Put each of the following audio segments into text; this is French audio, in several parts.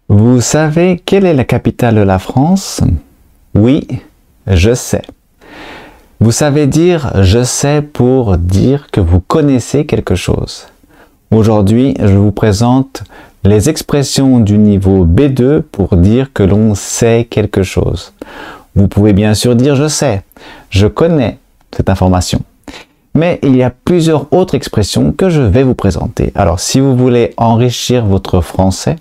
Vous savez quelle est la capitale de la France? Oui, je sais. Vous savez dire « je sais » pour dire que vous connaissez quelque chose. Aujourd'hui, je vous présente les expressions du niveau B2 pour dire que l'on sait quelque chose. Vous pouvez bien sûr dire « je sais »,« je connais » cette information. Mais il y a plusieurs autres expressions que je vais vous présenter. Alors, si vous voulez enrichir votre français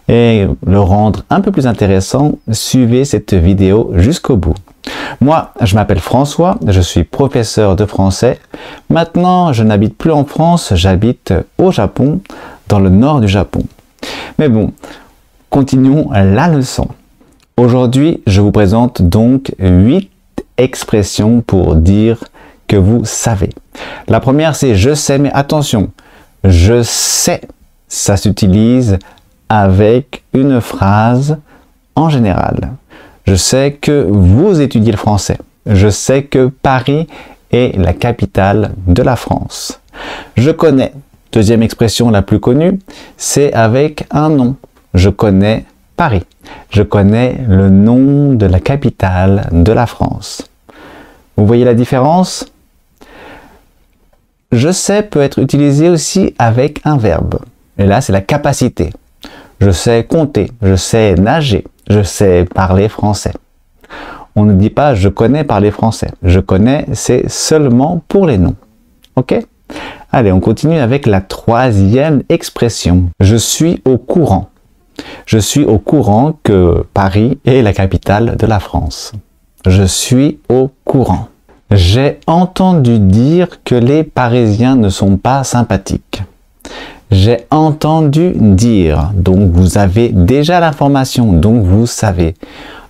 et le rendre un peu plus intéressant, suivez cette vidéo jusqu'au bout. Moi, je m'appelle François, je suis professeur de français. Maintenant, je n'habite plus en France, j'habite au Japon, dans le nord du Japon. Mais bon, continuons la leçon. Aujourd'hui, je vous présente donc 8 expressions pour dire que vous savez. La première, c'est « je sais », mais attention, « je sais », ça s'utilise avec une phrase en général. Je sais que vous étudiez le français. Je sais que Paris est la capitale de la France. Je connais. Deuxième expression la plus connue, c'est avec un nom. Je connais Paris. Je connais le nom de la capitale de la France. Vous voyez la différence? Je sais peut être utilisé aussi avec un verbe. Et là, c'est la capacité. Je sais compter, je sais nager, je sais parler français. On ne dit pas « je connais parler français ». Je connais, c'est seulement pour les noms. Ok? Allez, on continue avec la troisième expression. Je suis au courant. Je suis au courant que Paris est la capitale de la France. Je suis au courant. J'ai entendu dire que les Parisiens ne sont pas sympathiques. J'ai entendu dire, donc vous avez déjà l'information, donc vous savez.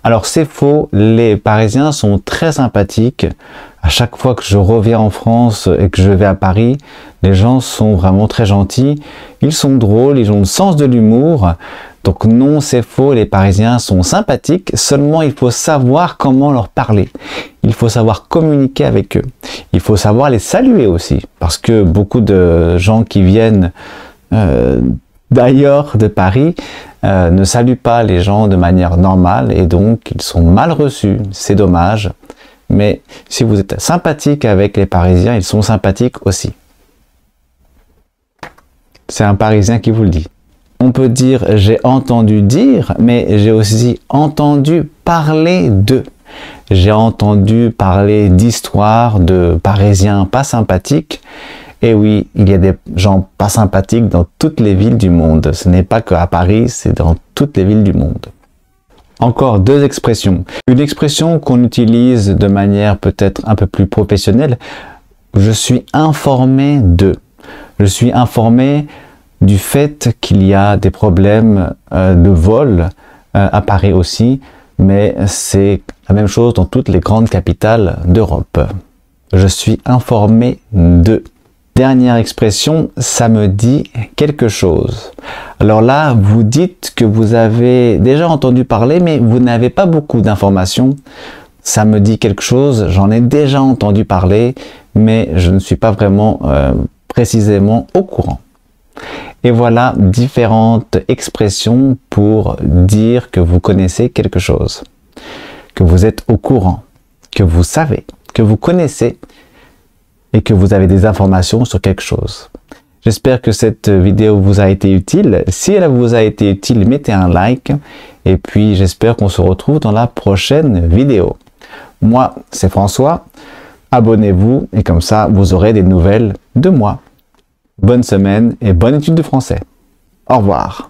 Alors c'est faux, les Parisiens sont très sympathiques. À chaque fois que je reviens en France et que je vais à Paris, les gens sont vraiment très gentils. Ils sont drôles, ils ont le sens de l'humour. Donc non, c'est faux, les Parisiens sont sympathiques, seulement il faut savoir comment leur parler. Il faut savoir communiquer avec eux. Il faut savoir les saluer aussi, parce que beaucoup de gens qui viennent d'ailleurs de Paris ne saluent pas les gens de manière normale et donc ils sont mal reçus. C'est dommage. Mais si vous êtes sympathique avec les Parisiens, ils sont sympathiques aussi. C'est un Parisien qui vous le dit. On peut dire « j'ai entendu dire », mais j'ai aussi entendu parler de. J'ai entendu parler d'histoires de Parisiens pas sympathiques. Et oui, il y a des gens pas sympathiques dans toutes les villes du monde. Ce n'est pas qu'à Paris, c'est dans toutes les villes du monde. Encore deux expressions. Une expression qu'on utilise de manière peut-être un peu plus professionnelle. Je suis informé de. Je suis informé du fait qu'il y a des problèmes de vol à Paris aussi. Mais c'est la même chose dans toutes les grandes capitales d'Europe. Je suis informé de. Dernière expression, ça me dit quelque chose. Alors là, vous dites que vous avez déjà entendu parler, mais vous n'avez pas beaucoup d'informations. Ça me dit quelque chose, j'en ai déjà entendu parler, mais je ne suis pas vraiment précisément au courant. Et voilà différentes expressions pour dire que vous connaissez quelque chose, que vous êtes au courant, que vous savez, que vous connaissez, et que vous avez des informations sur quelque chose. J'espère que cette vidéo vous a été utile. Si elle vous a été utile, mettez un like. Et puis, j'espère qu'on se retrouve dans la prochaine vidéo. Moi, c'est François. Abonnez-vous et comme ça, vous aurez des nouvelles de moi. Bonne semaine et bonne étude de français. Au revoir.